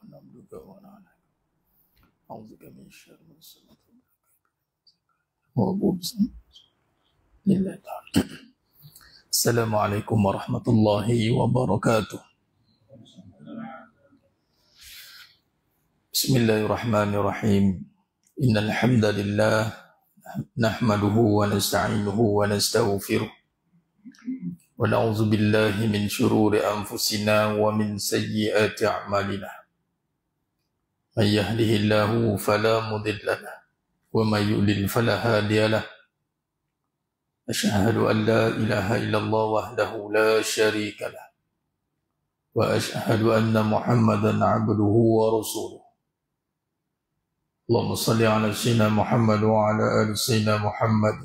نعبدك ونعلم أعوذ بك من شر ما صنعت وأبوس لله تعالى. السلام عليكم ورحمة الله وبركاته. بسم الله الرحمن الرحيم. إن الحمد لله نحمده ونستعينه ونستغفره ونعوذ بالله من شرور أنفسنا ومن سيئات أعمالنا. من يهده الله فلا مضل له ومن يضلل فلا هادي له. أشهد أن لا إله إلا الله وحده لا شريك له وأشهد أن محمدا عبده ورسوله. اللهم صل على سيدنا محمد وعلى آل سيدنا محمد.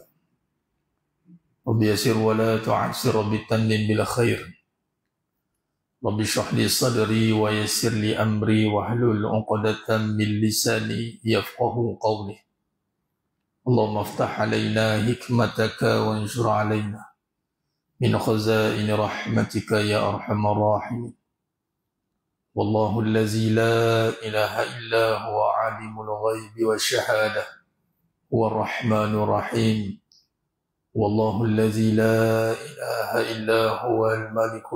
رب يسر ولا تعسر بالتمم بالخير. رب اشرح لي صدري ويسر لي أمري واحلل عقدة من لساني يفقه قولي. اللهم افتح علينا حكمتك وانشر علينا من خزائن رحمتك يا أرحم الراحمين. والله الذي لا إله إلا هو عالم الغيب والشهادة هو الرحمن الرحيم. والله الذي لا إله إلا هو الملك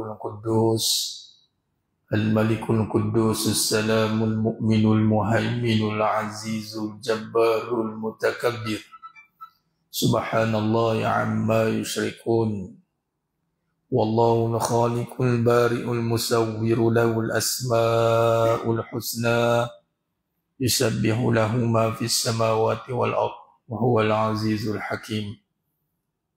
القدوس السلام المؤمن المهيمن العزيز الجبار المتكبر. سبحان الله عما يشركون. والله الخالق البارئ المصور له الأسماء الحسنى يسبح له ما في السماوات والأرض وهو العزيز الحكيم.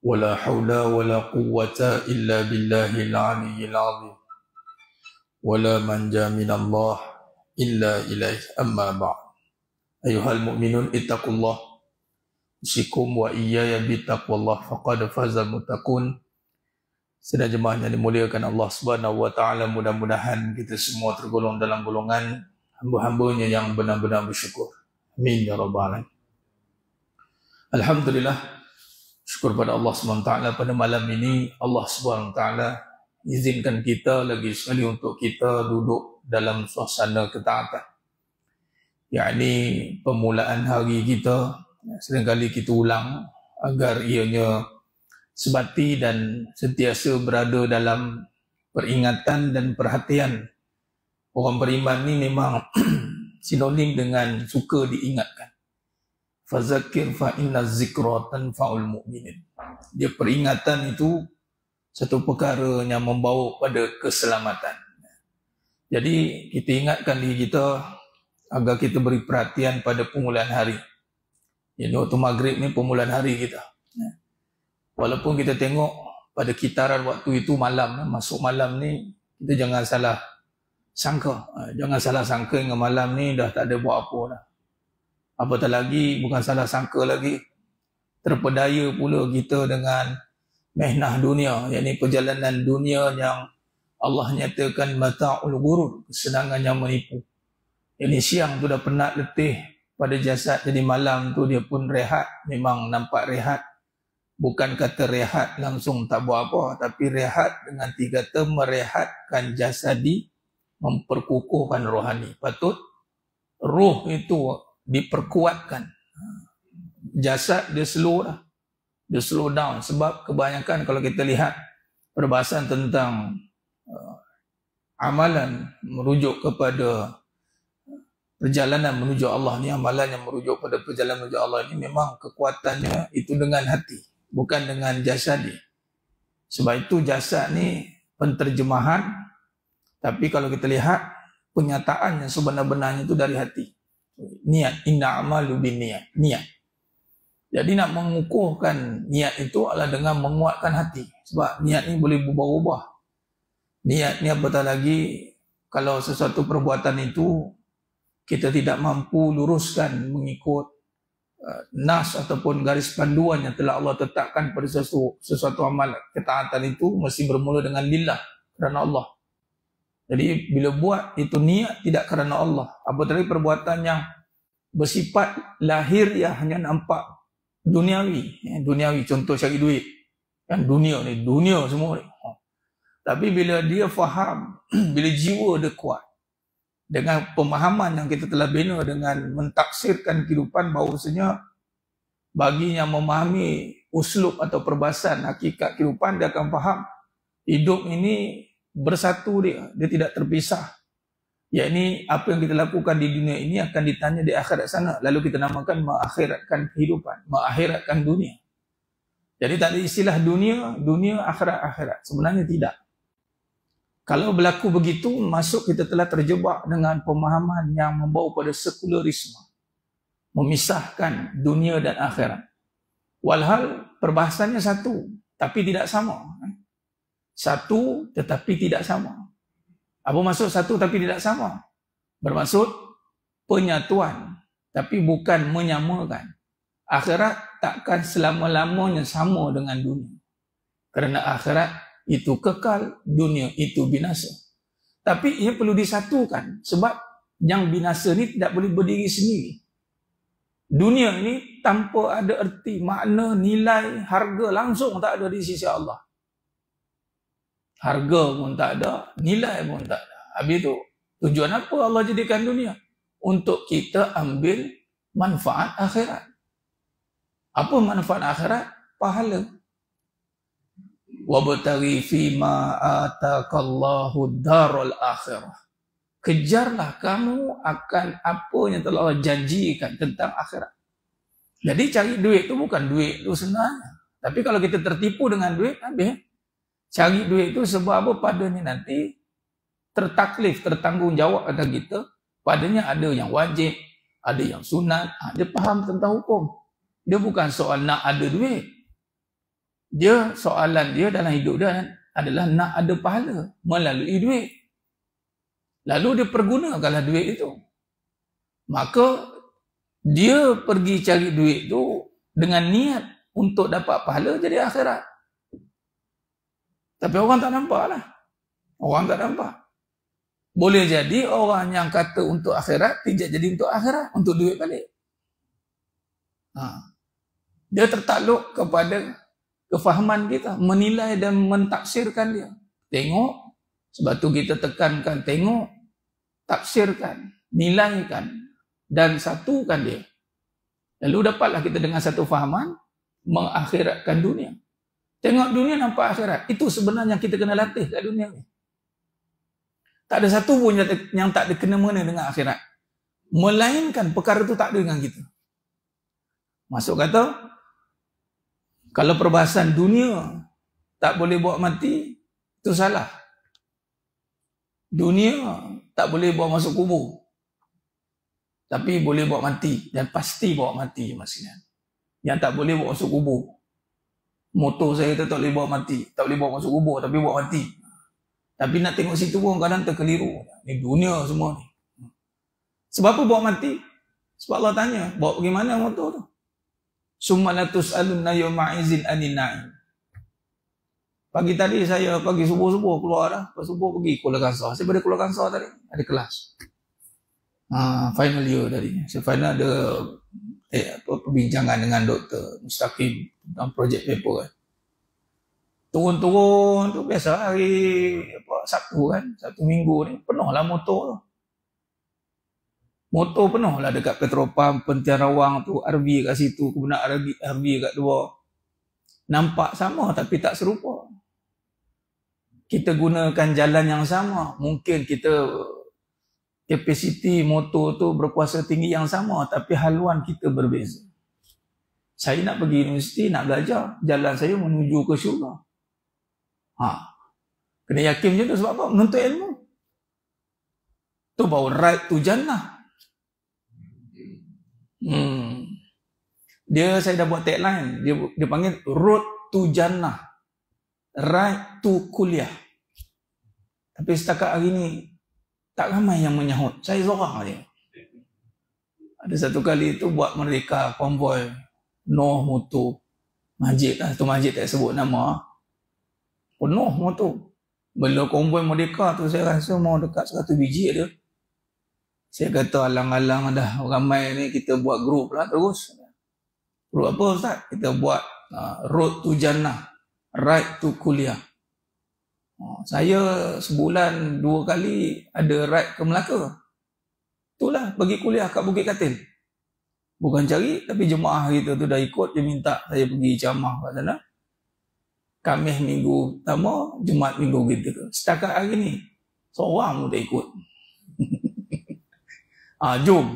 ولا حول ولا قوة إلا بالله العلي العظيم. ولا منجا من الله إلا إليه. أما بعد. أيها المؤمنون اتقوا الله أوصيكم وإياي بتقوى الله فقد فاز المتقون. Sedang jemaah yang dimuliakan Allah Subhanahu wa taala, mudah-mudahan kita semua tergolong dalam golongan hamba-hambanya yang benar-benar bersyukur. Amin ya rabbal alamin. Alhamdulillah, syukur pada Allah Subhanahu wa taala, pada malam ini Allah Subhanahu wa taala izinkan kita lagi sekali untuk kita duduk dalam suasana ketaatan. Yakni permulaan hari kita, seringkali kita ulang agar ianya sebati dan sentiasa berada dalam peringatan dan perhatian. Orang beriman ni memang sinonim dengan suka diingatkan. Fazakir fa inna zikra tanfa'ul mu'minin. Dia peringatan itu satu perkara yang membawa pada keselamatan. Jadi kita ingatkan diri kita agar kita beri perhatian pada permulaan hari. Jadi waktu maghrib ni permulaan hari kita. Walaupun kita tengok pada kitaran waktu itu malam, masuk malam ni, kita jangan salah sangka. Jangan salah sangka dengan malam ni dah tak ada buat apa dah. Apatah lagi, bukan salah sangka lagi, terpedaya pula kita dengan mehnah dunia, yakni perjalanan dunia yang Allah nyatakan mata'ul ghurur, kesenangan yang menipu. Yakni siang tu dah penat letih pada jasad, jadi malam tu dia pun rehat, memang nampak rehat. Bukan kata rehat langsung tak buat apa, tapi rehat dengan tiga kata, merehatkan jasadi, memperkukuhkan rohani. Patut roh itu diperkuatkan. Jasad dia slow dah. Dia slow down. Sebab kebanyakan kalau kita lihat perbahasan tentang amalan merujuk kepada perjalanan menuju Allah ni, amalan yang merujuk pada perjalanan menuju Allah ni memang kekuatannya itu dengan hati, bukan dengan jasadi. Sebab itu jasad ni penterjemahan, tapi kalau kita lihat penyataan yang sebenar-benarnya itu dari hati. Niat, inna amalu bin niat. Jadi nak mengukuhkan niat itu adalah dengan menguatkan hati. Sebab niat ni boleh berubah-ubah. Niat ni apatah lagi kalau sesuatu perbuatan itu kita tidak mampu luruskan mengikut nas ataupun garis panduan yang telah Allah tetapkan pada sesuatu amal ketaatan, itu mesti bermula dengan lillah, kerana Allah. Jadi bila buat itu niat tidak kerana Allah, apatah lagi perbuatan yang bersifat lahir ya hanya nampak duniawi, contoh cari duit, kan dunia ni, dunia semua ni. Tapi bila dia faham, bila jiwa dia kuat, dengan pemahaman yang kita telah bina dengan mentaksirkan kehidupan bahawasanya bagi yang memahami uslub atau perbahasan hakikat kehidupan, dia akan faham hidup ini bersatu dia tidak terpisah. Yakni apa yang kita lakukan di dunia ini akan ditanya di akhirat sana. Lalu kita namakan mengakhiratkan kehidupan, mengakhiratkan dunia. Jadi tak ada istilah dunia, akhirat. Sebenarnya tidak. Kalau berlaku begitu, masuk kita telah terjebak dengan pemahaman yang membawa pada sekularisme. Memisahkan dunia dan akhirat. Walhal perbahasannya satu, tapi tidak sama. Satu tetapi tidak sama. Apa maksud satu tapi tidak sama? Bermaksud penyatuan, tapi bukan menyamakan. Akhirat takkan selama-lamanya sama dengan dunia. Kerana akhirat itu kekal, dunia itu binasa. Tapi ia perlu disatukan sebab yang binasa ni tidak boleh berdiri sendiri. Dunia ini tanpa ada erti, makna, nilai, harga langsung tak ada di sisi Allah. Harga pun tak ada, nilai pun tak ada. Habis itu, tujuan apa Allah jadikan dunia? Untuk kita ambil manfaat akhirat. Apa manfaat akhirat? Pahala. Wabtaghi fima ataqallahu darul akhirah. Kejarlah kamu akan apa yang telah Allah janjikan tentang akhirat. Jadi cari duit itu bukan duit itu sebenarnya. Tapi kalau kita tertipu dengan duit, habis. Cari duit itu sebab apa? Padanya nanti tertaklif, tertanggungjawab atas kita. Padanya ada yang wajib, ada yang sunat. Dia faham tentang hukum. Dia bukan soal nak ada duit. Dia soalan dia dalam hidup dia adalah nak ada pahala melalui duit. Lalu dia pergunakanlah duit itu. Maka dia pergi cari duit itu dengan niat untuk dapat pahala jadi akhirat. Tapi orang tak nampak lah. Orang tak nampak. Boleh jadi orang yang kata untuk akhirat, tidak jadi untuk akhirat, untuk duit balik. Dia tertakluk kepada kefahaman kita, menilai dan mentaksirkan dia. Tengok, sebab tu kita tekankan, tengok, taksirkan, nilaikan, dan satukan dia. Lalu dapatlah kita dengan satu fahaman, mengakhiratkan dunia. Tengok dunia nampak akhirat. Itu sebenarnya kita kena latih kat dunia ni. Tak ada satu pun yang tak ada kena-mena dengan akhirat. Melainkan perkara itu tak ada dengan kita. Masuk kata, kalau perbahasan dunia tak boleh bawa mati, itu salah. Dunia tak boleh bawa masuk kubur. Tapi boleh bawa mati. Dan pasti bawa mati maksudnya. Yang tak boleh bawa masuk kubur. Motor saya tu tak boleh bawa mati. Tak boleh bawa masuk kubur, tapi bawa mati. Tapi nak tengok situ pun kadang terkeliru. Ni dunia semua ni. Sebab apa bawa mati? Sebab Allah tanya, bawa pergi mana motor tu? Summa latus'alunna yawma izin anin na'im. Pagi tadi saya pagi subuh-subuh keluar dah. Lepas subuh pergi Kuala Kangsar. Saya pada Kuala Kangsar tadi. Ada kelas. Final year tadi. Saya final ada perbincangan dengan Dr. Mustaqim tentang projek paper kan. Turun-turun tu biasa hari Sabtu kan. Sabtu Minggu ni. Penuh lah motor tu. Motor penuh lah dekat Petropam, Pentian Rawang tu, RV kat situ, kebenar RV kat luar. Nampak sama tapi tak serupa. Kita gunakan jalan yang sama. Mungkin kita kapasiti motor tu berkuasa tinggi yang sama tapi haluan kita berbeza. Saya nak pergi universiti, nak belajar. Jalan saya menuju ke syurga. Kena yakin macam tu sebab apa? Menuntut ilmu. Tu baru right to jannah. Saya dah buat tagline. Dia panggil road to jannah. Right to kuliah. Tapi setakat hari ni tak ramai yang menyahut. Saya seorang je. Ada satu kali tu buat mereka konvoi Noh motor. Masjid lah. Tu masjid tak sebut nama. Penuh motor. Bila konvoi Merdeka tu saya rasa mau dekat 100 biji ada. Saya kata alang-alang dah ramai ni kita buat grup lah terus. Grup apa Ustaz? Kita buat Road to Jannah. Right to Kuliah. Saya sebulan 2 kali ada ride ke Melaka. Itulah pergi kuliah kat Bukit Katil. Bukan cari, tapi jemaah kita tu dah ikut, dia minta saya pergi ceramah kat sana. Khamis minggu pertama, Jumaat minggu ketiga. Setakat hari ni, seorang pun tak ikut. Jom.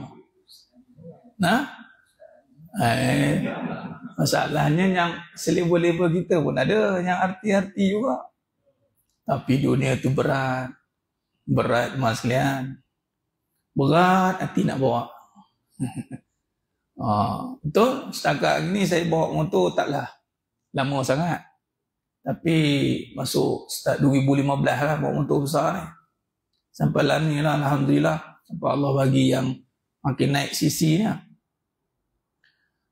Masalahnya yang selevel-level kita pun ada, yang arti-arti juga. Tapi dunia tu berat. Berat mas sekalian. Berat hati nak bawa. Betul, setakat hari ni saya bawa motor taklah lama sangat. Tapi masuk start 2015 lah bawa motor besar ni. Sampai lah ni lah, Alhamdulillah. Sampai Allah bagi yang makin naik sisi ni.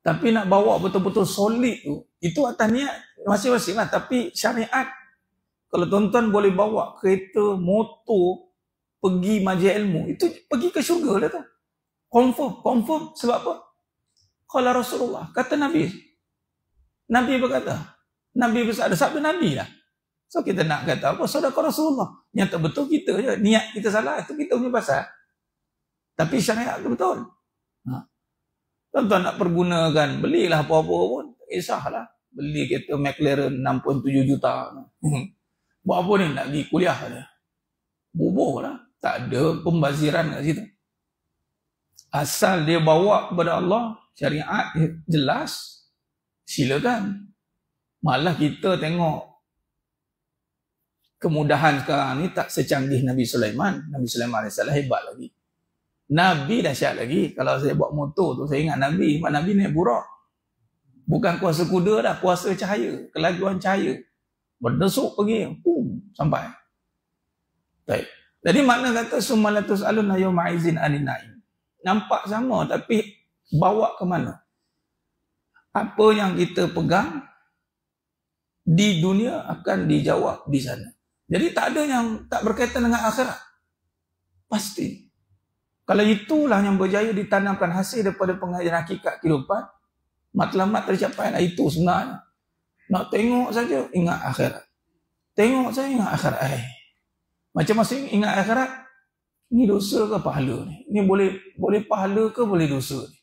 Tapi nak bawa betul-betul solid tu, itu atas niat masing-masing lah. Tapi syariat, kalau tuan-tuan boleh bawa kereta, motor, pergi majlis ilmu, itu pergi ke syurga lah tu. Confirm. Sebab apa? Qala Rasulullah, kata Nabi. Nabi berkata, Nabi bersabda, sabda Nabi lah. So kita nak kata apa? Sedekah Rasulullah. Yang tak betul kita je. Niat kita salah, itu kita punya pasal. Tapi syariat tu betul. Tuan-tuan nak pergunakan, belilah apa-apa pun, tak kisahlah. Beli kereta McLaren 6.7 juta. Buat apa ni? Nak pergi kuliah je. Bubuh lah. Tak ada pembaziran kat situ. Asal dia bawa kepada Allah, syariat jelas, silakan. Malah kita tengok kemudahan sekarang ni tak secanggih Nabi Sulaiman. Nabi Sulaiman AS hebat lagi. Nabi dahsyat lagi. Kalau saya bawa motor tu, saya ingat Nabi. Nabi naik burak. Bukan kuasa kuda dah, kuasa cahaya, kelajuan cahaya. Berdesuk pergi, sampai. Baik. Jadi makna kata sumalatus alun yawma izin anin naim. Nampak sama, tapi bawa ke mana? Apa yang kita pegang di dunia akan dijawab di sana. Jadi tak ada yang tak berkaitan dengan akhirat. Pasti. Kalau itulah yang berjaya ditanamkan hasil daripada pengajaran hakikat kehidupan, matlamat tercapai lah itu sebenarnya. Nak tengok saja, ingat akhirat. Tengok saja, ingat akhirat. Macam masing ingat akhirat, ini dosa ke pahala ni? Ini boleh pahala ke boleh dosa ni?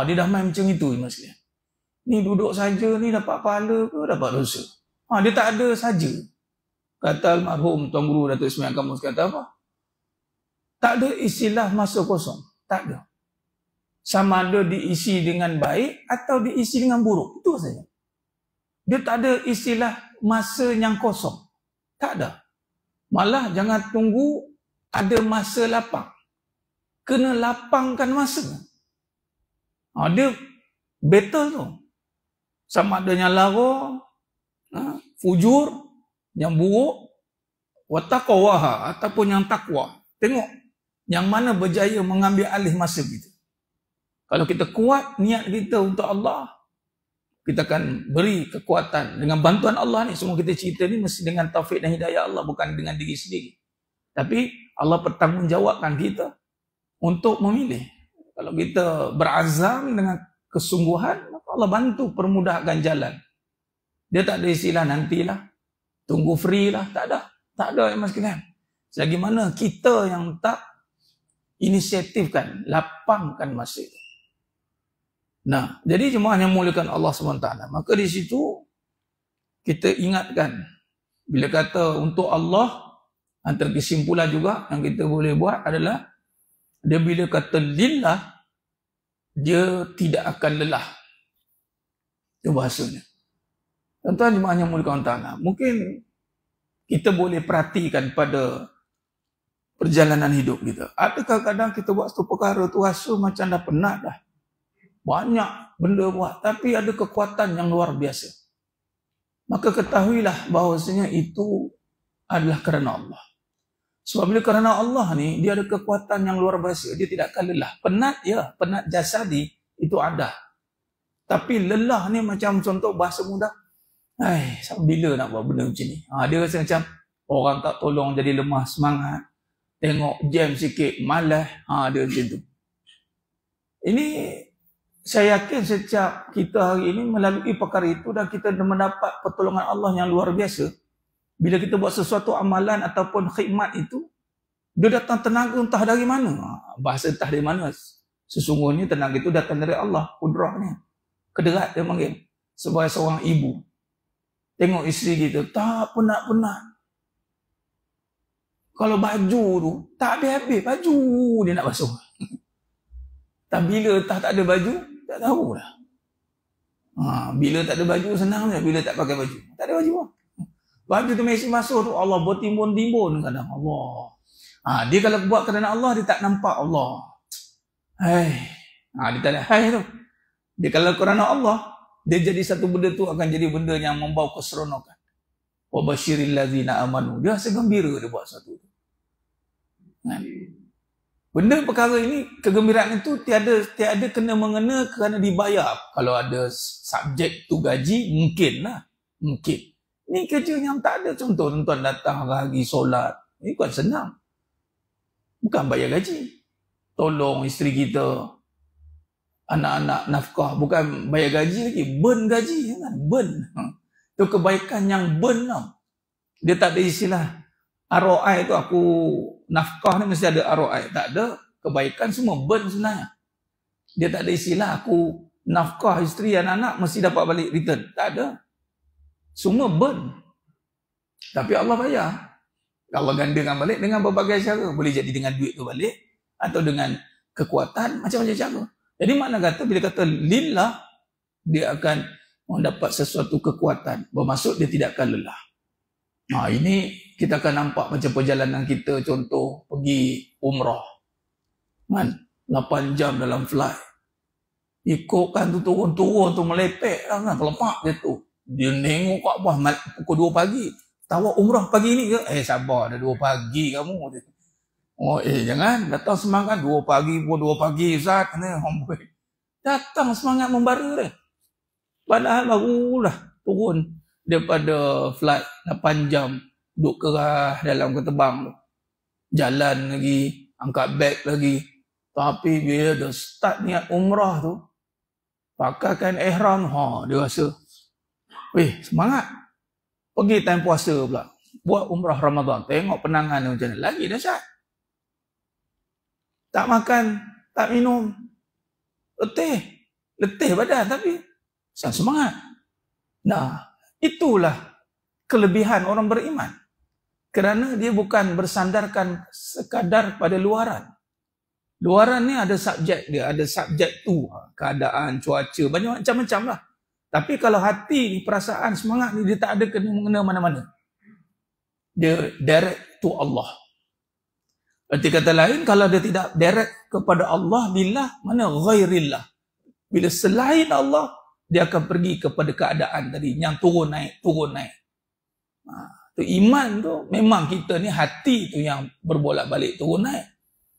Dia dah main macam itu, Mas sekalian. Ni duduk saja ni dapat pahala ke dapat dosa? Dia tak ada saja. Kata almarhum Tuan Guru Datuk Ismail Kamus kata apa? Tak ada istilah masa kosong. Tak ada. Sama ada diisi dengan baik atau diisi dengan buruk. Itu saja. Dia tak ada istilah masa yang kosong. Tak ada. Malah jangan tunggu ada masa lapang. Kena lapangkan masa. Dia battle tu. Sama ada yang lara, fujur, yang buruk, wattaqwaha ataupun yang takwa. Tengok yang mana berjaya mengambil alih masa kita. Kalau kita kuat niat kita untuk Allah, kita akan beri kekuatan dengan bantuan Allah ni. Semua kita cerita ni mesti dengan taufik dan hidayah Allah, bukan dengan diri sendiri. Tapi Allah bertanggungjawabkan kita untuk memilih. Kalau kita berazam dengan kesungguhan, maka Allah bantu permudahkan jalan. Dia tak ada istilah nantilah, tunggu free lah, tak ada. Tak ada yang sekalian. Selagi mana kita yang tak inisiatifkan, lapangkan masa itu. Nah, jadi jemaah yang muliakan Allah SWT, maka di situ kita ingatkan, bila kata untuk Allah, antara kesimpulan juga yang kita boleh buat adalah, dia bila kata lillah, dia tidak akan lelah. Itu bahasanya. Tuan-tuan jemaah yang muliakan Allah, mungkin kita boleh perhatikan pada perjalanan hidup kita. Ada kadang-kadang kita buat satu perkara tu rasa macam dah penat dah. Banyak benda buat, tapi ada kekuatan yang luar biasa. Maka ketahuilah bahawasanya itu adalah kerana Allah. Sebab bila kerana Allah ni, dia ada kekuatan yang luar biasa. Dia tidak akan lelah. Penat ya, penat jasadi itu ada. Tapi lelah ni macam contoh bahasa mudah. Sampai bila nak buat benda macam ni? Dia rasa macam orang tak tolong jadi lemah semangat. Tengok jam sikit, malas. Dia macam tu. Ini saya yakin setiap kita hari ini melalui perkara itu dan kita mendapat pertolongan Allah yang luar biasa. Bila kita buat sesuatu amalan ataupun khidmat itu, Dia datang tenaga entah dari mana. Bahasa entah dari mana. Sesungguhnya tenaga itu datang dari Allah, kudrahnya. Kederat dia panggil. Sebagai seorang ibu. Tengok isteri kita, tak penat-penat. Kalau baju tu, tak habis-habis baju dia nak basuh. Tak bila tak ada baju, tak tahulah. Bila tak ada baju senang je, bila tak pakai baju. Tak ada baju lah. Baju tu mesin basuh tu, Allah bertimbun-timbun kadang. Allah. Dia kalau buat kerana Allah, dia tak nampak Allah. Dia tak ada hai tu. Dia kalau kerana Allah, dia jadi satu benda tu akan jadi benda yang membawa keseronokan. Wa basyiril ladzina amanu. Dia rasa gembira dia buat satu tu. Benda perkara ini, kegembiraan itu tiada kena mengena kerana dibayar. Kalau ada subjek tu gaji, mungkin lah. Mungkin. Ini kerja yang tak ada. Contoh tuan-tuan datang hari solat. Ini bukan senang. Bukan bayar gaji. Tolong isteri kita, anak-anak nafkah. Bukan bayar gaji lagi. Burn gaji. Kan? Burn. Itu kebaikan yang burn tau. Dia tak ada istilah ROI tu aku nafkah ni mesti ada ROI. Tak ada. Kebaikan semua burn sebenarnya. Dia tak ada istilah aku nafkah isteri anak-anak mesti dapat balik return. Tak ada. Semua burn. Tapi Allah bayar. Allah gandakan balik dengan berbagai cara. Boleh jadi dengan duit tu balik. Atau dengan kekuatan. Macam-macam cara. Jadi makna kata bila kata lillah, dia akan mendapat sesuatu kekuatan. Bermaksud dia tidak akan lelah. Ini kita akan nampak macam perjalanan kita, contoh pergi umrah. Kan? 8 jam dalam flight. Ikutkan tu turun-turun tu melepek lah kan. Pelepak dia tu. Dia nengok kat bawah pukul 2 pagi. Tahu umrah pagi ni ke? Sabar dah 2 pagi kamu. Jangan. Datang semangat 2 pagi pun 2 pagi Ustaz. Datang semangat membara dia. Padahal barulah turun daripada flight 8 jam. Duduk kerah dalam ketebang tu. Jalan lagi. Angkat beg lagi. Tapi bila dah start niat umrah tu. Pakaikan ihram. Dia rasa. Semangat. Pergi time puasa pula. Buat umrah Ramadan. Tengok penangan dia macam mana. Lagi dahsyat. Tak makan. Tak minum. Letih badan. Tapi semangat. Itulah kelebihan orang beriman. Kerana dia bukan bersandarkan sekadar pada luaran. Luaran ni ada subjek dia, ada subjek tu, keadaan, cuaca, banyak macam-macam lah. Tapi kalau hati ni, perasaan, semangat ni, dia tak ada kena mana-mana. Dia direct to Allah. Arti kata lain, kalau dia tidak direct kepada Allah, billah, mana ghairillah. Bila selain Allah, dia akan pergi kepada keadaan tadi, yang turun naik. Tu iman tu, memang kita ni hati tu yang berbolak-balik turun naik.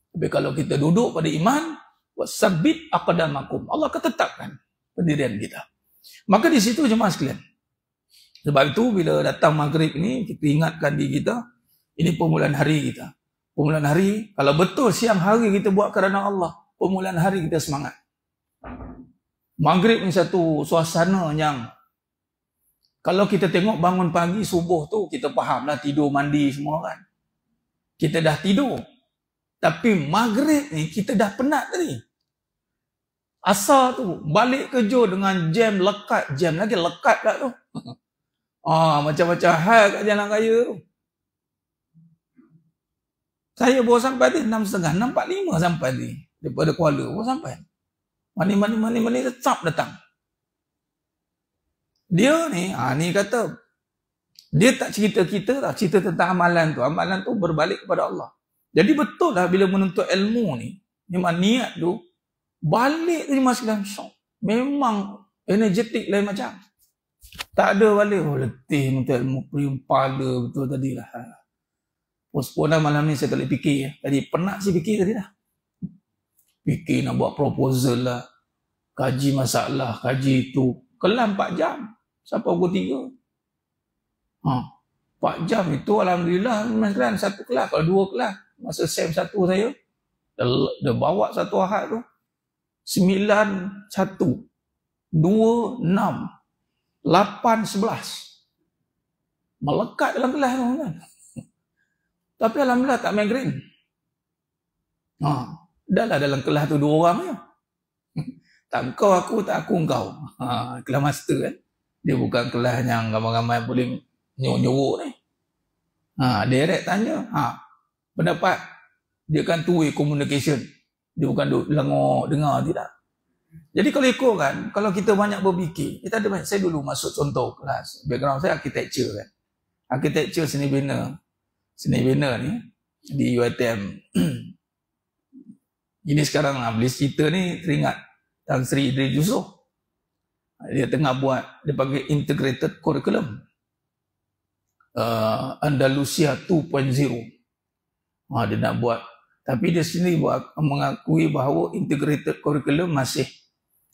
Tapi kalau kita duduk pada iman, wasabbit aqdamakum. Allah ketetapkan pendirian kita. Maka di situ jemaah sekalian. Sebab itu bila datang maghrib ni, kita ingatkan diri kita, ini permulaan hari kita. Permulaan hari, kalau betul siang hari kita buat kerana Allah, permulaan hari kita semangat. Maghrib ni satu suasana yang kalau kita tengok bangun pagi subuh tu, kita fahamlah tidur mandi semua kan. Kita dah tidur. Tapi maghrib ni kita dah penat tadi. Asar tu balik kerja dengan jam lekat. Jam lagi lekat kat tu. Macam-macam hal kat jalan raya tu. Saya baru sampai ni 6.30, 6.45 sampai ni. Daripada Kuala baru sampai. Mani tetap datang. Dia ni, ni kata, dia tak cerita kita tak, cerita tentang amalan tu. Amalan tu berbalik kepada Allah. Jadi betul lah bila menuntut ilmu ni, memang niat tu, balik tu masih dalam syok. Memang energetik lain macam. Tak ada balik, letih menuntut ilmu, pala betul tadi lah. Postpone dah malam ni saya tak boleh fikir. Tadi penat saya fikir tadi dah. Fikir nak buat proposal lah, kaji masalah, kaji itu. Kelam 4 jam. Sampai pukul 3. 4 jam itu alhamdulillah kan satu kelas. Kalau 2 kelas, masa SEM 1 saya, dia bawa satu ahad tu 9, 1, 2, 6, 8, 11. Melekat dalam kelas tu kan. Tapi alhamdulillah tak migraine. Dah lah dalam kelas tu 2 orang je. Tak kau aku, tak aku kau. Kelas master kan. Dia bukan kelas yang ramai-ramai boleh nyuruk-nyuruk ni. Direct tanya. Pendapat. Dia kan two-way communication. Dia bukan duduk lengok, dengar, tidak. Jadi kalau ikut kan, kalau kita banyak berfikir, kita ada banyak, saya dulu masuk contoh kelas. Background saya architecture kan. Architecture seni bina. Seni bina ni di UiTM. Ini sekarang boleh cerita ni teringat Tan Sri Idris Yusof. Dia tengah buat, dia panggil integrated curriculum. Andalusia 2.0. Dia nak buat. Tapi dia sendiri mengakui bahawa integrated curriculum masih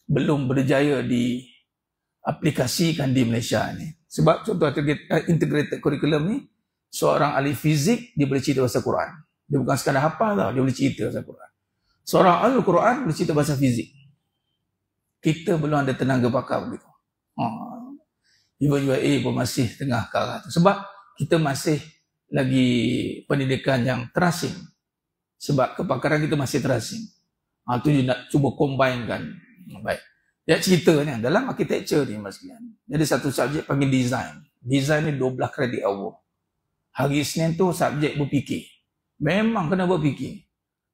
belum berjaya diaplikasikan di Malaysia ni. Sebab contoh integrated curriculum ni, seorang ahli fizik, dia boleh cerita bahasa Quran. Dia bukan sekadar hafal tau, dia boleh cerita bahasa Quran. Seorang ahli Quran boleh cerita bahasa fizik. Kita belum ada tenaga pakar begitu. UiA pun masih tengah ke arah tu. Sebab kita masih lagi pendidikan yang terasing. Sebab kepakaran kita masih terasing. Tu dia nak cuba combinekan. Baik. Dia ceritanya dalam architecture ni Mas Kian. Jadi satu subjek panggil design. Design ni 12 kredit awal. Hari Isnin tu subjek berfikir. Memang kena berfikir.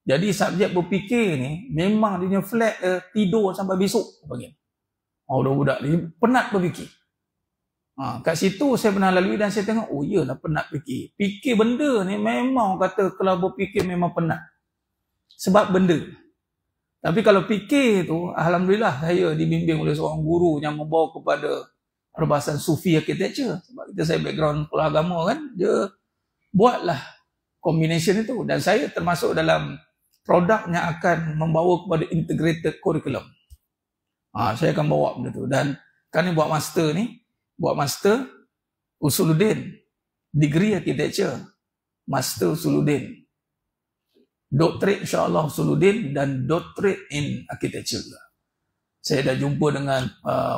Jadi subjek berfikir ni memang dia flat tidur sampai besok pagi. Budak-budak ni penat berfikir. Kat situ saya pernah lalui dan saya tengok, iyalah penat fikir. Fikir benda ni memang kata kalau berfikir memang penat. Sebab benda. Tapi kalau fikir tu, alhamdulillah saya dibimbing oleh seorang guru yang membawa kepada perbahasan sufi architecture. Sebab kita saya background sekolah agama kan, dia buatlah combination itu. Dan saya termasuk dalam produk yang akan membawa kepada integrated curriculum. Saya akan bawa benda tu. Dan kan ni buat master ni, buat master Usuluddin, degree architecture, master Usuluddin, doctorate insyaAllah Usuluddin, dan doctorate in architecture. Saya dah jumpa dengan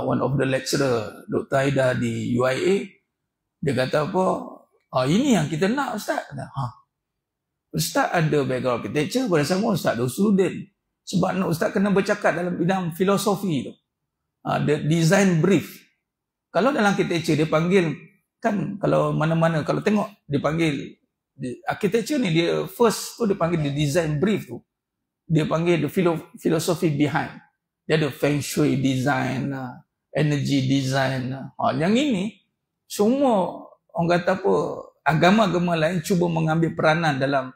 one of the lecturer, Dr. Aida di UiA. Dia kata apa, ini yang kita nak Ustaz. Ustaz ada background architecture, pada sama Ustaz ada Usuluddin. Sebab Ustaz kena bercakap dalam bidang filosofi tu. The design brief. Kalau dalam architecture dia panggil, kan kalau mana-mana, kalau tengok dia panggil, architecture ni dia first tu dia panggil the design brief tu. Dia panggil the philosophy behind. Dia ada feng shui design, energy design. Yang ini, semua orang kata apa, agama-agama lain cuba mengambil peranan dalam,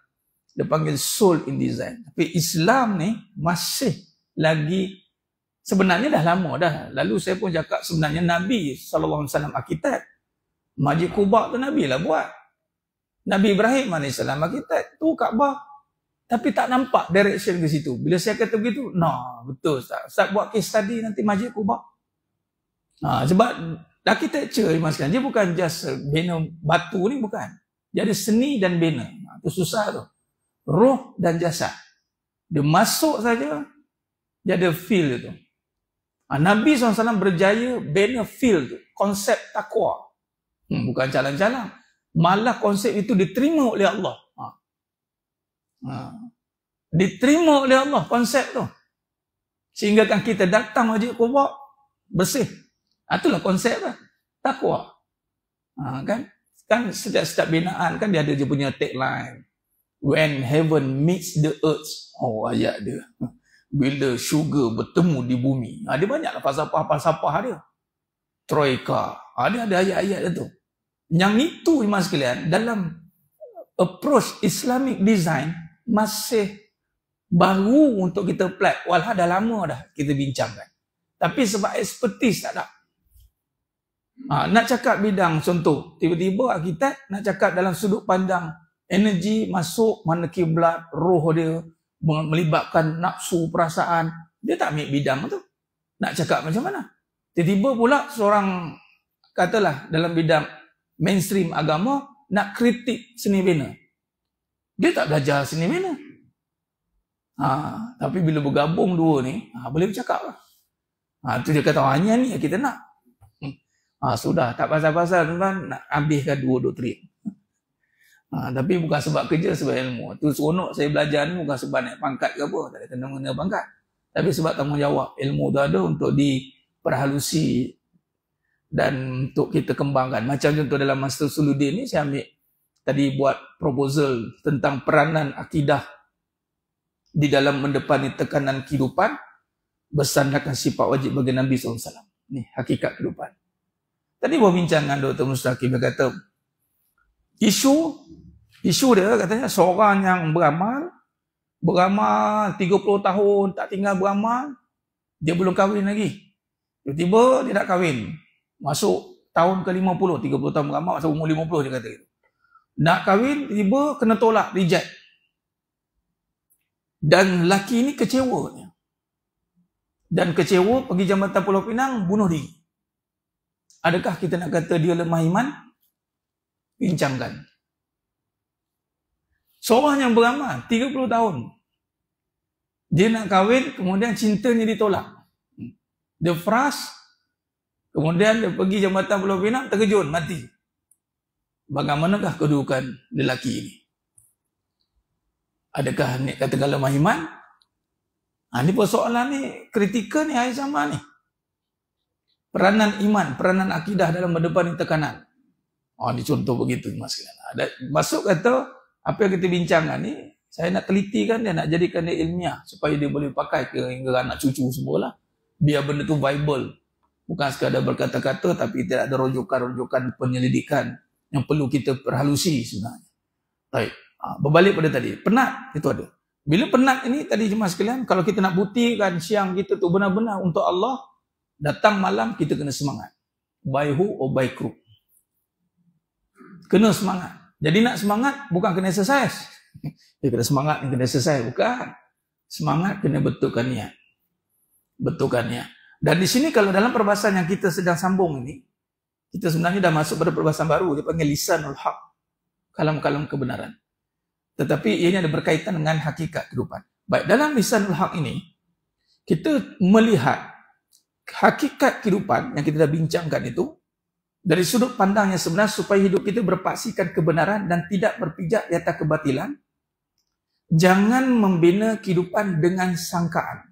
dia panggil soul in design. Tapi Islam ni masih lagi, sebenarnya dah lama dah. Lalu saya pun cakap sebenarnya Nabi SAW arkitek. Masjid Quba tu Nabi lah buat. Nabi Ibrahim AS arkitek. Tu Kaabah. Tapi tak nampak direction ke situ. Bila saya kata begitu, betul Ustaz. Ustaz buat case study nanti Masjid Quba. Sebab architecture dia bukan just bina batu ni, bukan. Dia ada seni dan bina. Itu susah tu. Roh dan jasad. Dia masuk saja, dia ada feel tu. Nabi SAW berjaya bina feel tu. Konsep takwa. Bukan calang-calang. Malah konsep itu diterima oleh Allah. Diterima oleh Allah konsep tu. Sehingga kan kita datang Masjid Quba bersih. Itulah konsep lah. Takwa. Kan setiap binaan kan dia ada dia punya tagline. When heaven meets the earth. Ayat dia. Bila syurga bertemu di bumi. Dia banyaklah falsafah dia. Troika. Dia ada ayat-ayat tu. Yang itu Iman sekalian, dalam approach Islamic design masih baru untuk kita apply. Walau dah lama dah kita bincangkan. Tapi sebab expertise tak ada. Nak cakap bidang contoh, tiba-tiba arkitek nak cakap dalam sudut pandang energi masuk mana kiblat, roh dia, melibatkan nafsu, perasaan. Dia tak ambil bidang tu. Nak cakap macam mana? Tiba-tiba pula seorang, katalah dalam bidang mainstream agama, nak kritik seni bina. Dia tak belajar seni bina. Tapi bila bergabung dua ni, boleh bercakap lah. Tu dia kata, hanya ni yang kita nak. Sudah, tak pasal-pasal tuan, nak habiskan dua doktrin. Tapi bukan sebab kerja, sebab ilmu. Tu seronok saya belajar ni bukan sebab naik pangkat ke apa, tak ada kena-mengena pangkat. Tapi sebab tanggungjawab ilmu tu ada untuk diperhalusi dan untuk kita kembangkan. Macam contoh dalam Master Suluddin ni, saya ambil tadi buat proposal tentang peranan akidah di dalam mendepani tekanan kehidupan bersandarkan sifat wajib bagi Nabi SAW. Ni hakikat kehidupan. Tadi berbincang dengan Dr. Mustaqim, dia kata isu dia katanya seorang yang beramal 30 tahun tak tinggal beramal, dia belum kahwin lagi. Tiba-tiba dia nak kahwin, masuk tahun ke-50, 30 tahun beramal, masuk umur 50 dia kata gitu. Nak kahwin, tiba kena tolak, reject. Dan lelaki ni kecewa. Dan kecewa pergi Jambatan Pulau Pinang, bunuh diri. Adakah kita nak kata dia lemah iman? Bincangkan. Seorang yang beramal 30 tahun, dia nak kahwin, kemudian cintanya ditolak. Dia frust, kemudian dia pergi Jambatan Pulau Pinang, terkejut, mati. Bagaimanakah kedudukan lelaki ini? Adakah ni katakan lemah iman? Ini persoalan ni kritikal ni akhir zaman ni. Peranan iman, peranan akidah dalam mendepani tekanan. Ini contoh begitu mas. Masuk kata apa yang kita bincangkan ni, saya nak telitikan dia, nak jadikan dia ilmiah supaya dia boleh pakai ke hingga anak cucu semualah. Biar benda tu viable. Bukan sekadar berkata-kata tapi tidak ada rujukan-rujukan penyelidikan yang perlu kita perhalusi sebenarnya. Baik. Berbalik pada tadi, penat itu ada. Bila penat ini tadi jemaah sekalian, kalau kita nak buktikan siang kita tu benar-benar untuk Allah, datang malam kita kena semangat. By who or by crook. Kena semangat. Jadi nak semangat bukan kena exercise. Dia kena semangat, kena exercise. Bukan. Semangat kena betulkan niat. Betulkan niat. Dan di sini kalau dalam perbahasan yang kita sedang sambung ini, kita sebenarnya dah masuk pada perbahasan baru. Dia panggil lisanul haq. Kalam-kalam kebenaran. Tetapi ianya ada berkaitan dengan hakikat kehidupan. Baik, dalam lisanul haq ini, kita melihat hakikat kehidupan yang kita dah bincangkan itu, dari sudut pandang yang sebenar supaya hidup kita berpaksikan kebenaran dan tidak berpijak di atas kebatilan. Jangan membina kehidupan dengan sangkaan.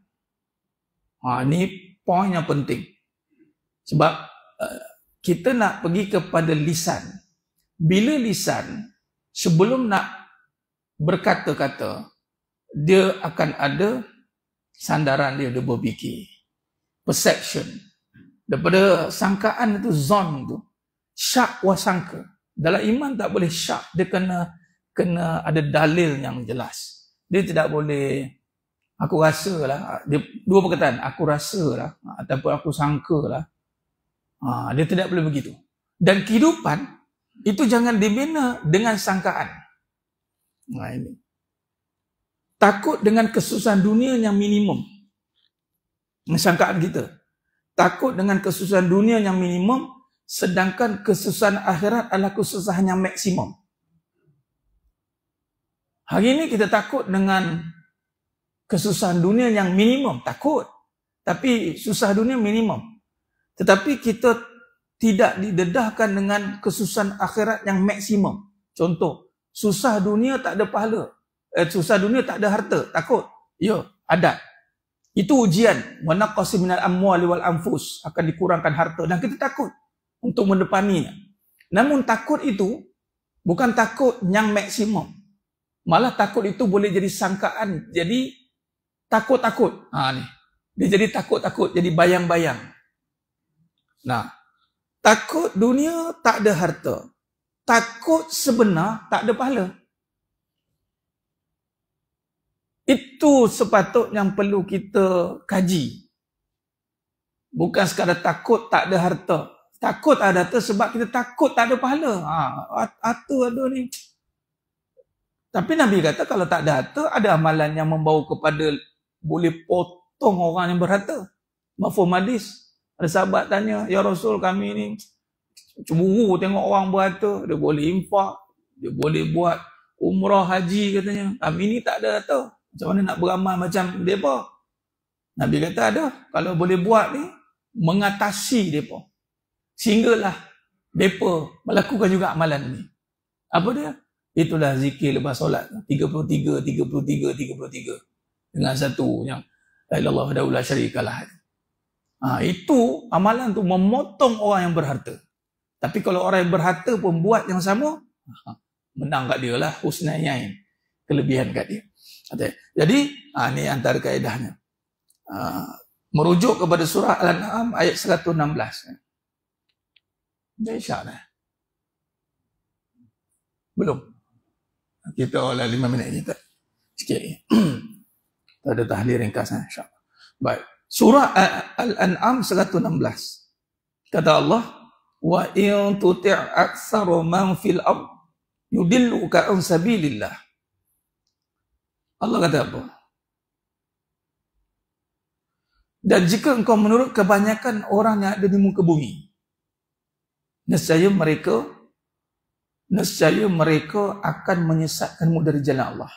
Ini poin yang penting. Sebab kita nak pergi kepada lisan. Bila lisan, sebelum nak berkata-kata, dia akan ada sandaran dia berfikir. Perception. Daripada sangkaan itu, zon tu, syak wasangka. Dalam iman tak boleh syak. Dia kena ada dalil yang jelas. Dia tidak boleh, aku rasa lah. Dia, dua perkataan, aku rasa lah, ataupun aku sangka lah. Dia tidak boleh begitu. Dan kehidupan, itu jangan dibina dengan sangkaan. Ini. Takut dengan kesusahan dunia yang minimum. Sangkaan kita. Takut dengan kesusahan dunia yang minimum, sedangkan kesusahan akhirat adalah kesusahan yang maksimum. Hari ini kita takut dengan kesusahan dunia yang minimum. Takut. Tapi susah dunia minimum. Tetapi kita tidak didedahkan dengan kesusahan akhirat yang maksimum. Contoh, susah dunia tak ada pahala. Susah dunia tak ada harta. Takut? Ya, ada. Itu ujian. Wa naqsi minal amwali wal anfus, akan dikurangkan harta dan kita takut untuk mendepaninya. Namun takut itu bukan takut yang maksimum. Malah takut itu boleh jadi sangkaan. Jadi takut-takut. Nih. Dia jadi takut-takut, jadi bayang-bayang. Nah, takut dunia tak ada harta. Takut sebenar tak ada pahala. Itu sepatutnya yang perlu kita kaji. Bukan sekadar takut tak ada harta. Takut ada harta sebab kita takut tak ada pahala. Harta ada ni. Tapi Nabi kata kalau tak ada harta, ada amalan yang membawa kepada boleh potong orang yang berharta. Mafhum hadis. Ada sahabat tanya, ya Rasul kami ni cemburu tengok orang berharta. Dia boleh infak, dia boleh buat umrah haji katanya. Kami ni tak ada harta. Macam mana nak beramal macam mereka? Nabi kata ada. Kalau boleh buat ni, mengatasi mereka. Sehinggalah mereka melakukan juga amalan ni. Apa dia? Itulah zikir lepas solat. 33, 33, 33. Dengan satu yang la ilaha illallah wahdahu la syarikalah. Itu amalan tu memotong orang yang berharta. Tapi kalau orang yang berharta pun buat yang sama, menang kat dia lah, husnayain. Kelebihan kat dia. Jadi, ni antara kaedahnya. Merujuk kepada surah Al-An'am ayat 116. Dah isyak dah. Belum. Kita olah 5 minit kita. Sikit. Ada tahlil ringkas, insyaAllah. Baik. Surah Al-An'am 116. Kata Allah, wa in tuti' aktsaru man fil ard yudilluka an sabilillah. Allah kata apa? Dan jika engkau menurut kebanyakan orang yang ada di muka bumi, nescaya mereka akan menyesatkanmu dari jalan Allah.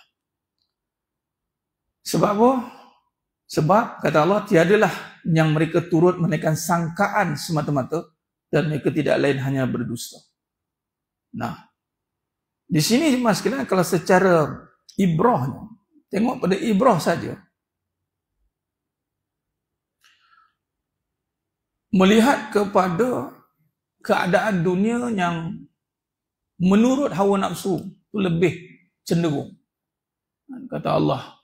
Sebab apa? Sebab kata Allah, tiadalah yang mereka turut menaikkan sangkaan semata-mata dan mereka tidak lain hanya berdusta. Nah, di sini mas sekalian, kalau secara ibrahnya, tengok pada ibrah saja. Melihat kepada keadaan dunia yang menurut hawa nafsu itu lebih cenderung. Kata Allah,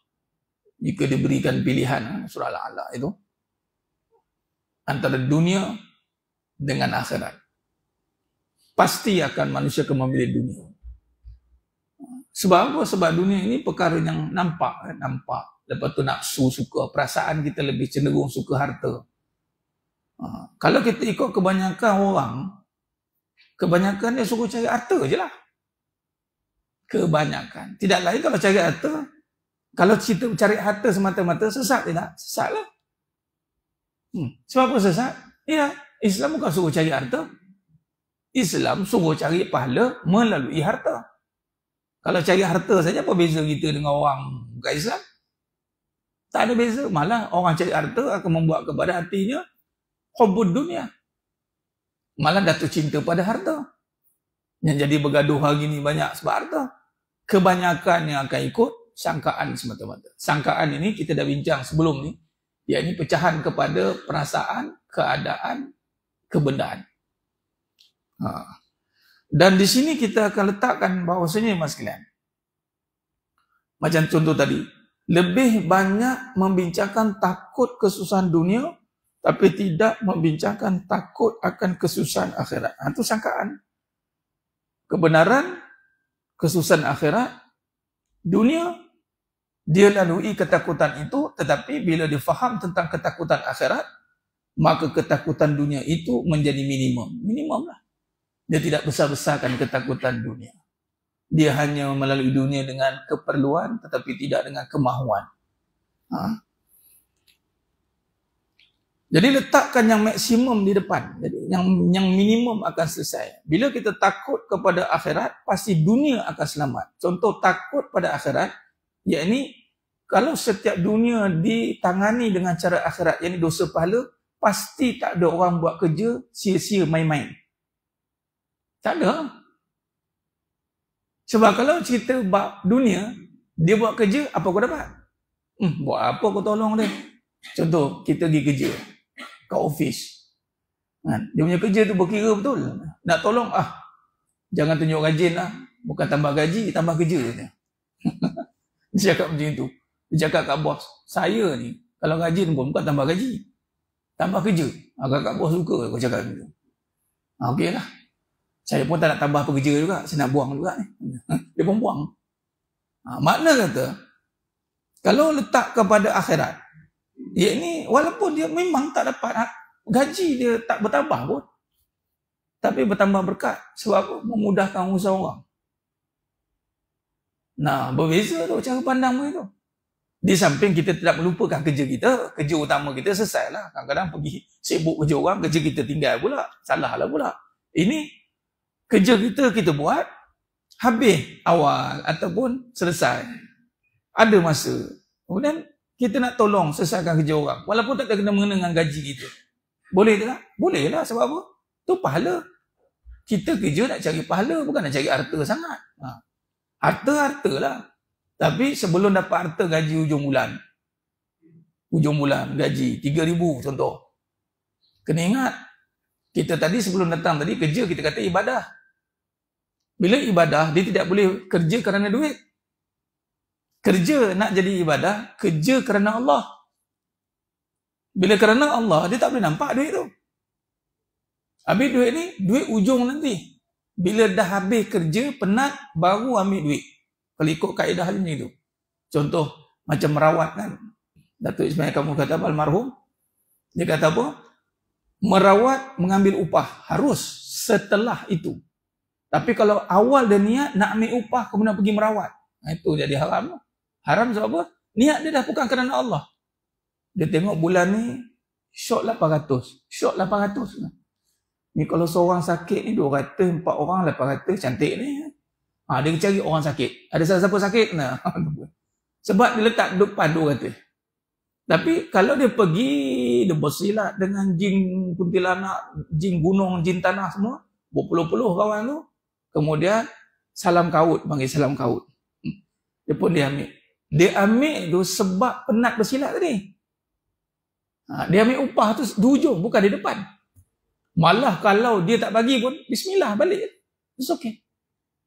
jika diberikan pilihan, surah Al-A'la itu, antara dunia dengan akhirat, pasti akan manusia akan memilih dunia. Sebab apa? Sebab dunia ini perkara yang nampak. Lepas tu nafsu, suka, perasaan kita lebih cenderung suka harta. Kalau kita ikut kebanyakan orang, kebanyakan dia suruh cari harta je lah. Kebanyakan. Tidak lain kalau cari harta. Kalau kita cari harta semata-mata, sesat tidak? Sesat lah. Sebab apa sesat? Ya, Islam bukan suruh cari harta. Islam suruh cari pahala melalui harta. Kalau cari harta saja, apa beza kita dengan orang bukan Islam? Tak ada beza. Malah orang cari harta akan membuat kepada hatinya hubbud dunia. Malah jatuh cinta pada harta. Yang jadi bergaduh hari ni banyak sebab harta. Kebanyakan yang akan ikut sangkaan semata-mata. Sangkaan ini kita dah bincang sebelum ni. Iaitu pecahan kepada perasaan, keadaan, kebendaan. Dan di sini kita akan letakkan bahawasanya mas sekalian. Macam contoh tadi. Lebih banyak membincangkan takut kesusahan dunia, tapi tidak membincangkan takut akan kesusahan akhirat. Itu sangkaan. Kebenaran, kesusahan akhirat, dunia, dia lalui ketakutan itu, tetapi bila dia faham tentang ketakutan akhirat, maka ketakutan dunia itu menjadi minimum. Minimum lah. Dia tidak besar-besarkan ketakutan dunia. Dia hanya melalui dunia dengan keperluan, tetapi tidak dengan kemahuan. Jadi letakkan yang maksimum di depan. Jadi yang minimum akan selesai. Bila kita takut kepada akhirat, pasti dunia akan selamat. Contoh takut pada akhirat, yakni kalau setiap dunia ditangani dengan cara akhirat, yakni dosa pahala, pasti tak ada orang buat kerja sia-sia main-main. Tak ada. Sebab kalau cerita bab dunia, dia buat kerja, apa kau dapat? Buat apa kau tolong dia? Contoh, kita pergi kerja kat office. Dia punya kerja tu berkira betul. Nak tolong, jangan tunjuk rajin lah. Bukan tambah gaji, tambah kerja. Dia cakap macam tu. Dia cakap kat bos, saya ni, kalau rajin pun bukan tambah gaji, tambah kerja. Agak-agak bos suka kau cakap macam tu. Okey lah. Saya pun tak nak tambah pekerja juga, saya nak buang juga ni. Dia pun buang. Makna kata, kalau letak kepada akhirat, yakni walaupun dia memang tak dapat gaji, dia tak bertambah pun, tapi bertambah berkat sebab memudahkan usaha orang. Nah, berbeza tu cara pandang begitu. Di samping kita tidak melupakan kerja kita, kerja utama kita selesai lah. Kadang-kadang pergi sibuk kerja orang, kerja kita tinggal pula, salah lah pula. Ini kerja kita buat, habis awal ataupun selesai. Ada masa. Kemudian kita nak tolong selesaikan kerja orang, walaupun tak kena mengena dengan gaji kita. Boleh tak? Boleh lah. Sebab apa? Tu pahala. Kita kerja nak cari pahala, bukan nak cari harta sangat. Harta lah. Tapi sebelum dapat harta gaji hujung bulan gaji 3,000 contoh. Kena ingat, kita tadi sebelum datang tadi kerja kita kata ibadah. Bila ibadah, dia tidak boleh kerja kerana duit. Kerja nak jadi ibadah, kerja kerana Allah. Bila kerana Allah, dia tak boleh nampak duit tu. Habis duit ni, duit ujung nanti. Bila dah habis kerja, penat, baru ambil duit. Kalau ikut kaedah ni tu. Contoh, macam merawat kan. Datuk Ismail kamu kata apa, almarhum? Dia kata apa? Merawat, mengambil upah. Harus setelah itu. Tapi kalau awal dia niat nak ambil upah, kemudian pergi merawat. Itu jadi haram. Haram sebab apa? Niat dia dah bukan kerana Allah. Dia tengok bulan ni, short 800. Short 800. Ni kalau seorang sakit ni 200, 4 orang 800, cantik ni. Dia cari orang sakit. Ada siapa sakit? Nah. Sebab dia letak depan 200. Tapi kalau dia pergi, dia bersilat dengan jin kuntilanak, jin gunung, jin tanah semua, berpuluh-puluh kawan tu, kemudian salam kaut, panggil salam kaut. Dia pun dia ambil. Dia ambil tu sebab penat bersilat tadi. Dia ambil upah tu di hujung, bukan di depan. Malah kalau dia tak bagi pun, bismillah balik. It's okay.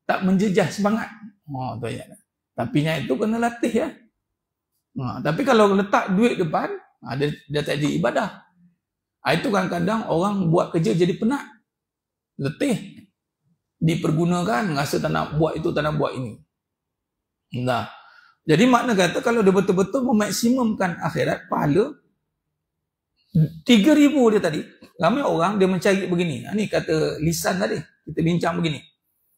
Tak menjejah semangat. Tu ya. Tapi yang itu kena latih ya. Tapi kalau letak duit depan, dia tak jadi ibadah. Itu kadang-kadang orang buat kerja jadi penat. Letih. Dipergunakan, rasa tak nak buat itu, tak nak buat ini. Nah. Jadi makna kata kalau dia betul-betul memaksimumkan akhirat, pahala 3,000 dia tadi. Ramai orang dia mencari begini. Ini kata lisan tadi. Kita bincang begini.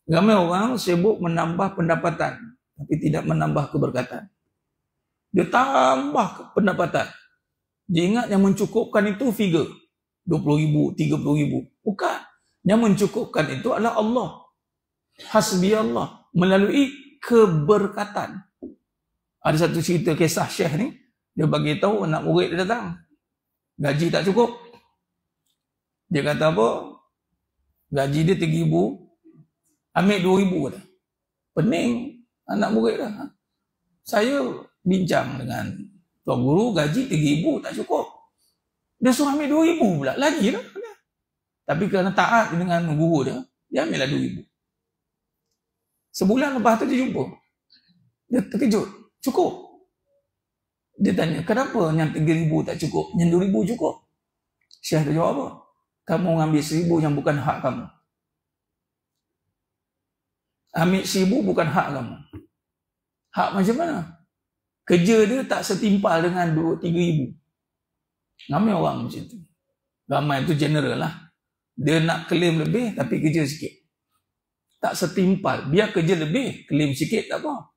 Ramai orang sibuk menambah pendapatan. Tapi tidak menambah keberkatan. Dia tambah pendapatan. Dia ingat yang mencukupkan itu figure. 20,000, 30,000. Bukan. Yang mencukupkan itu adalah Allah. Hasbi Allah. Melalui keberkatan. Ada satu cerita kisah Syekh ni. Dia bagi tahu anak murid dia datang. Gaji tak cukup. Dia kata apa? Gaji dia 3,000. Ambil 2,000 kata. Pening anak murid dah. Saya bincang dengan tuan guru, gaji 3,000 tak cukup. Dia suruh ambil 2,000 pula. Lagi lah. Tapi kerana taat dengan guru dia ambil lah 2,000. Sebulan lepas tu dia jumpa. Dia terkejut. Cukup. Dia tanya, kenapa yang 3,000 tak cukup? Yang 2,000 cukup? Syekh tu jawab apa? Kamu ngambil 1,000 yang bukan hak kamu. Ambil 1,000 bukan hak kamu. Hak macam mana? Kerja dia tak setimpal dengan 3,000. Ramai orang macam tu. Ramai tu general lah. Dia nak claim lebih tapi kerja sikit. Tak setimpal. Biar kerja lebih, claim sikit tak apa.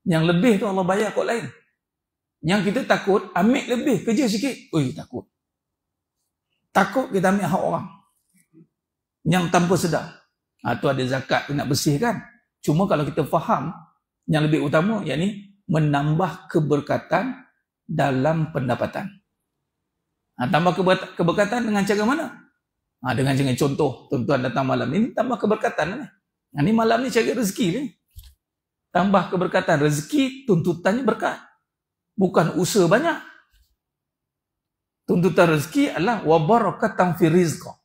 Yang lebih tu Allah bayar kot lain. Yang kita takut, ambil lebih, kerja sikit. Takut. Takut kita ambil hak orang. Yang tanpa sedar. Tu ada zakat tu nak bersihkan. Cuma kalau kita faham, yang lebih utama, yakni menambah keberkatan dalam pendapatan. Tambah keberkatan dengan cara mana? Dengan contoh, tuan-tuan datang malam ini, tambah keberkatan. Ini malam ni cari rezeki ni. Tambah keberkatan. Rezeki tuntutannya berkat. Bukan usaha banyak. Tuntutan rezeki adalah wabarakatan fi rizqa.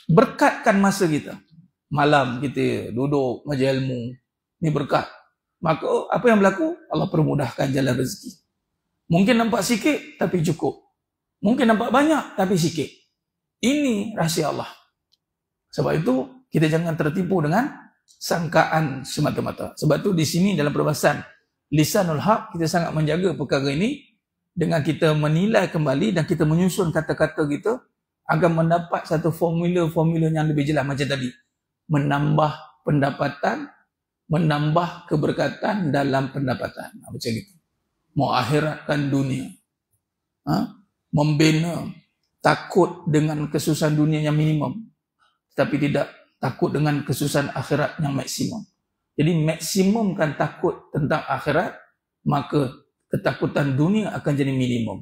Berkatkan masa kita. Malam kita duduk majlis ilmu. Ni berkat. Maka apa yang berlaku? Allah permudahkan jalan rezeki. Mungkin nampak sikit tapi cukup. Mungkin nampak banyak tapi sikit. Ini rahsia Allah. Sebab itu kita jangan tertipu dengan sangkaan semata-mata. Sebab itu di sini dalam perbahasan lisanul haq kita sangat menjaga perkara ini dengan kita menilai kembali dan kita menyusun kata-kata kita agar mendapat satu formula-formula yang lebih jelas macam tadi. Menambah pendapatan, menambah keberkatan dalam pendapatan. Macam itu. Mengakhiratkan dunia. Membina. Takut dengan kesusahan dunia yang minimum. Tapi tidak takut dengan kesusahan akhirat yang maksimum. Jadi maksimumkan takut tentang akhirat, maka ketakutan dunia akan jadi minimum.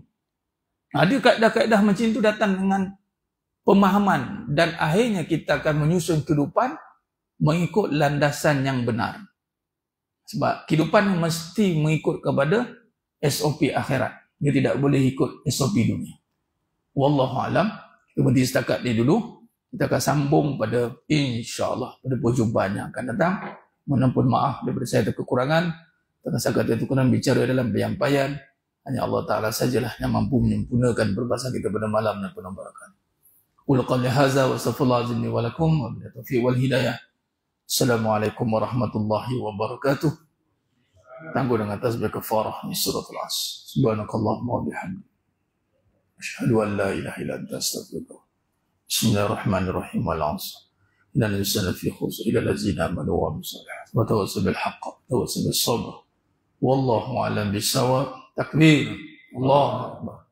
Ada kaedah-kaedah macam itu datang dengan pemahaman dan akhirnya kita akan menyusun kehidupan mengikut landasan yang benar. Sebab kehidupan mesti mengikut kepada SOP akhirat. Dia tidak boleh ikut SOP dunia. Wallahu alam. Kita berhenti setakat ni dulu. Kita akan sambung pada insya-Allah pada perjumpaan yang akan datang. Mohon ampun maaf daripada saya ada kekurangan. Tangan saya itu kurang bicara dalam penyampaian. Hanya Allah Ta'ala sajalah yang mampu menyempurnakan perbahasan kita pada malam dan penuh barakat. Qul qawli hadza wa astaghfirullah azim wa lakum wa billahi taufiq wal hidayah. Assalamualaikum warahmatullahi wabarakatuh. Tangguh dengan tasbih kafarah di surah Al-Asr. Subhanakallahumma wa bihamdika. Asyhadu an la ilaha illa anta astaghfiruka. Bismillahirrahmanirrahim. Wal-'asr. Innal insana fi khusr illa allazina amanu wa amilus solihat wa tawassaw bil haqq wa tawassaw bis sabr. Wallahu a'lam bis-shawab. Takbir. Allahu akbar.